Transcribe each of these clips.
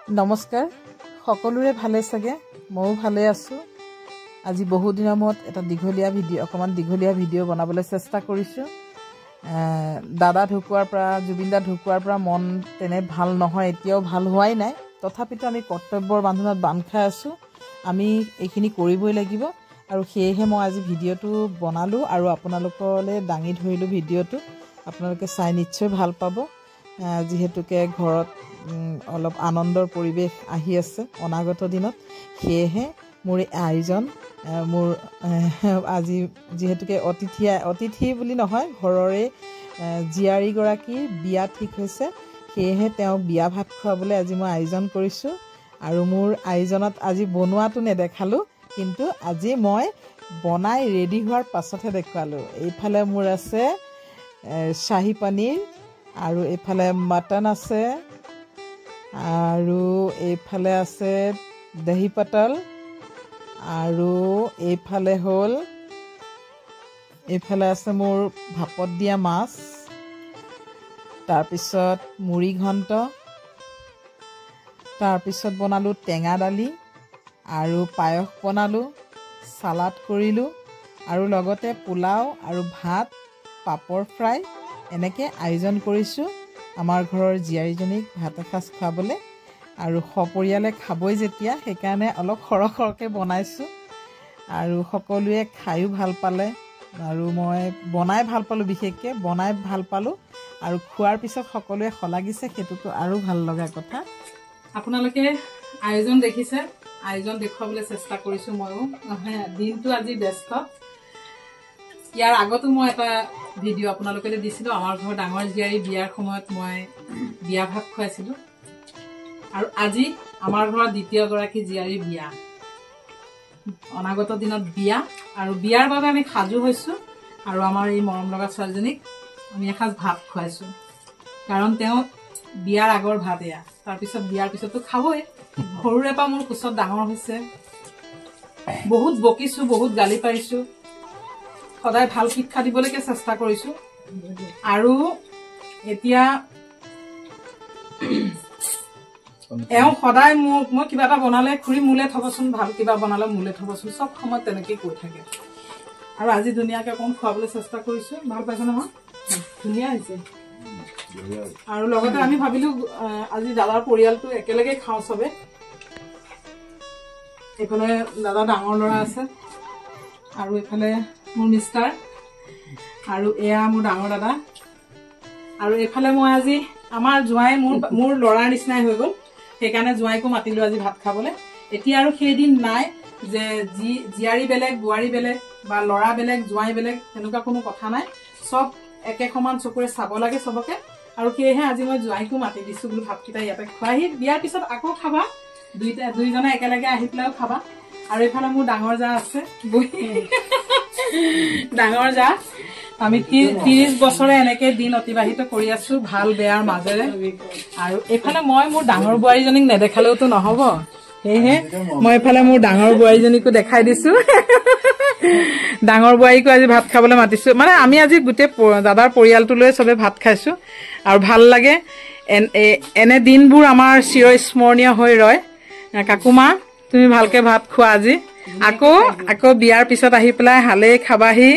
নমস্কাৰ সকলোৰে ভালে চাগে ময়ো ভালে আছো আজি বহু দিনৰ মূৰত এটা দীঘলীয়া ভিডিঅ' বনাবলৈ চেষ্টা কৰিছো দাদা ঢুকুৱাৰ পৰা জুবিনদা ঢুকুৱাৰ পৰা মন তেনে ভাল নহয় এতিয়াও ভাল হোৱাই নাই তথাপিতো আমি কৰ্তব্যৰ বান্ধোনত বান্ধ খাই আছো আমি এইখিনি কৰিবই লাগিব আৰু সেয়েহে মই আজি ভিডিঅ'টো বনালো আৰু আপোনালোকলৈ দাঙি ধৰিলো ভিডিঅ'টো আপোনালোকে চাই নিশ্চয় ভাল পাব যিহেতুকে ঘৰত অলপ আনন্দৰ পৰিবেশ আহি আছে অনাগত দিনত সেয়েহে মোৰ আয়োজন মোৰ আজি যেহেতুকে অতিথি বুলি নহয় ঘৰৰে জিয়াৰী গৰাকী বিয়া ঠিক হৈছে সেয়েহে তেওঁ বিয়া ভাত খোৱাবলৈ আজি মই আয়োজন কৰিছো আৰু মোৰ আয়োজনত আজি বনোৱাটো নেদেখালো কিন্তু আজি মই বনাই ৰেডি হোৱাৰ পাছতহে দেখুৱালো এইফালে মোৰ আছে শাহী পনীৰ আৰু এইফালে মটন আছে আৰু এইফালে আছে দহি পটল আৰু এইফালে আছে মোৰ ভাপত দিয়া মাছ তাৰ পিছত মুড়ি ঘণ্ট তাৰ পিছত বনালো টেঙা দালি আৰু পায়স বনালো সালাড কৰিলো আৰু লগতে পোলাও আৰু ভাত পাপৰ ফ্ৰাই এনেকে আয়োজন কৰিছো আমাৰ ঘৰৰ জিয়াৰীজনীক ভাত এসাঁজ খাবলৈ আৰু সপৰিয়ালে খাবই যেতিয়া সেইকাৰণে অলপ সৰহকৈ বনাইছো আৰু সকলোৱে খায়ো ভাল পালে আৰু মই বনাই ভাল পালো বিশেষকৈ বনাই ভাল পালো আৰু খোৱাৰ পিছত সকলোৱে খলাগিছে সেইটোতো আৰু ভাল লগা কথা আপোনালোকে আয়োজন দেখিছে আয়োজন দেখুৱাবলৈ চেষ্টা কৰিছো ময়ো দিনটো আজি ব্যস্ত ইয়াৰ আগতো মই এটা ভিডিঅ' আপোনালোকলৈ দিছিলো আমাৰ ঘৰ ডাঙৰ জীয়াৰী বিয়াৰ সময়ত মই বিয়া ভাত খুৱাইছিলো আৰু আজি আমাৰ ঘৰৰ দ্বিতীয় গৰাকী জীয়াৰী বিয়া অনাগত দিনত বিয়া আৰু বিয়াৰ বাবে আমি সাজু হৈছো আৰু আমাৰ এই মৰম লগা ছোৱালীজনীক আমি এসাঁজ ভাত খুৱাইছো কাৰণ তেওঁ বিয়াৰ আগৰ ভাত এয়া তাৰপিছত বিয়াৰ পিছতো খাবই সৰুৰে পৰা মোৰ কোচত ডাঙৰ হৈছে বহুত বকিছো বহুত গালি পাৰিছো সদায় ভাল শিক্ষা দিবলৈকে চেষ্টা কৰিছো আৰু এতিয়া এওঁ সদায় মই কিবা এটা বনালে খুৰি মোলে থবচোন ভাল কিবা বনালে মোলে থবচোন সব সময় তেনেকে কৈ থাকে আৰু আজি ধুনীয়াকে অকণ খুৱাবলৈ চেষ্টা কৰিছো ভাল পাইছে নহয় ধুনীয়া হৈছে আৰু লগতে আমি ভাবিলো আজি দাদাৰ পৰিয়ালটো একেলগে খাওঁ চবে এইফালে দাদা ডাঙৰ ল'ৰা আছে আৰু এইফালে মোৰ মিষ্টাৰ আৰু এয়া মোৰ ডাঙৰ দাদা আৰু এইফালে মই আজি আমাৰ জোঁৱাই মোৰ ল'ৰাৰ নিচিনাই হৈ গ'ল সেইকাৰণে জোঁৱাইকো মাতিলো আজি ভাত খাবলৈ এতিয়া আৰু সেইদিন নাই যে জীয়াৰী বেলেগ বোৱাৰী বেলেগ বা ল'ৰা বেলেগ জোঁৱাই বেলেগ তেনেকুৱা কোনো কথা নাই চব একে সমান চকুৰে চাব লাগে চবকে আৰু সেয়েহে আজি মই জোঁৱাইকো মাতি দিছো বোলো ভাতকেইটা ইয়াতে খুৱাই বিয়াৰ পিছত আকৌ খাবা দুইজনে একেলগে আহি পেলাইও খাবা আৰু এইফালে মোৰ ডাঙৰ জা আছে ডাঙৰ জা আমি 30 বছৰে এনেকে দিন অতিবাহিত কৰি আছো ভাল বেয়াৰ মাজেৰে আৰু এইফালে মই মোৰ ডাঙৰ বোৱাৰীজনীক নেদেখালেওতো নহব সেয়েহে মই এইফালে মোৰ ডাঙৰ বোৱাৰীজনীকো দেখাই দিছো ডাঙৰ বোৱাৰীকো আজি ভাত খাবলৈ মাতিছো মানে আমি আজি গোটেই দাদাৰ পৰিয়ালটো লৈ চবে ভাত খাইছো আৰু ভাল লাগে এনে দিনবোৰ আমাৰ চিৰস্মৰণীয় হৈ ৰয় কাকুমা তুমি ভালকে ভাত খোৱা আজি আকৌ বিয়াৰ পিছত আহি পেলাই হালে খাবাহি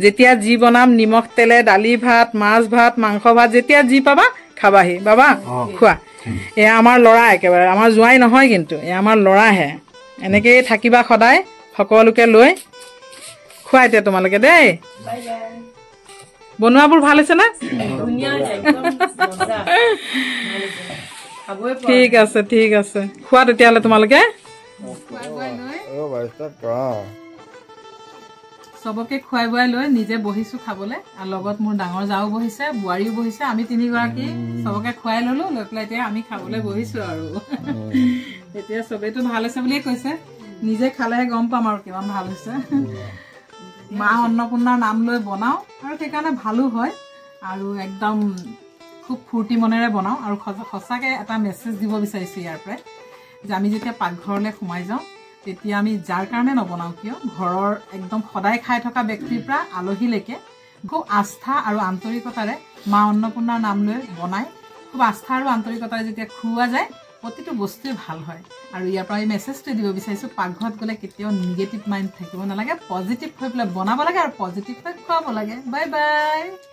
যেতিয়া যি বনাম নিমখ তেলে দালি ভাত মাছ ভাত মাংস ভাত যেতিয়া যি পাবা খাবাহি বাবা খোৱা এয়া আমাৰ ল'ৰা একেবাৰে আমাৰ জোঁৱাই নহয় কিন্তু এয়া আমাৰ ল'ৰাহে এনেকেই থাকিবা সদায় সকলোকে লৈ খোৱা এতিয়া তোমালোকে দেই বনোৱাবোৰ ভাল হৈছে না ঠিক আছে খোৱা তেতিয়াহ'লে তোমালোকে চবকে খুৱাই বুৱাই লৈ নিজে বহিছো খাবলৈ আৰু লগত মোৰ ডাঙৰ জাও বহিছে বোৱাৰীও বহিছে আমি তিনিগৰাকী চবকে খুৱাই ললো লৈ পেলাই এতিয়া আমি খাবলৈ বহিছো আৰু এতিয়া চবেইতো ভাল হৈছে বুলিয়ে কৈছে নিজে খালেহে গম পাম আৰু কিমান ভাল হৈছে মা অন্নপূৰ্ণাৰ নাম লৈ বনাও আৰু সেইকাৰণে ভালো হয় আৰু একদম খুব ফূৰ্তি মনেৰে বনাও আৰু সঁচাকে এটা মেছেজ দিব বিচাৰিছো ইয়াৰ পৰাই যে আমি যেতিয়া পাকঘৰলৈ সোমাই যাওঁ তেতিয়া আমি যাৰ কাৰণে নবনাও কিয় ঘৰৰ একদম সদায় খাই থকা ব্যক্তিৰ পৰা আলহীলৈকে খুব আস্থা আৰু আন্তৰিকতাৰে মা অন্নপূৰ্ণাৰ নাম লৈ বনাই খুব আস্থা আৰু আন্তৰিকতাৰে যেতিয়া খুওৱা যায় প্ৰতিটো বস্তুৱে ভাল হয় আৰু ইয়াৰ পৰা এই মেছেজটো দিব বিচাৰিছোঁ পাকঘৰত গ'লে কেতিয়াও নিগেটিভ মাইণ্ড থাকিব নালাগে পজিটিভ হৈ পেলাই বনাব লাগে আৰু পজিটিভ হৈ খুৱাব লাগে বাই বাই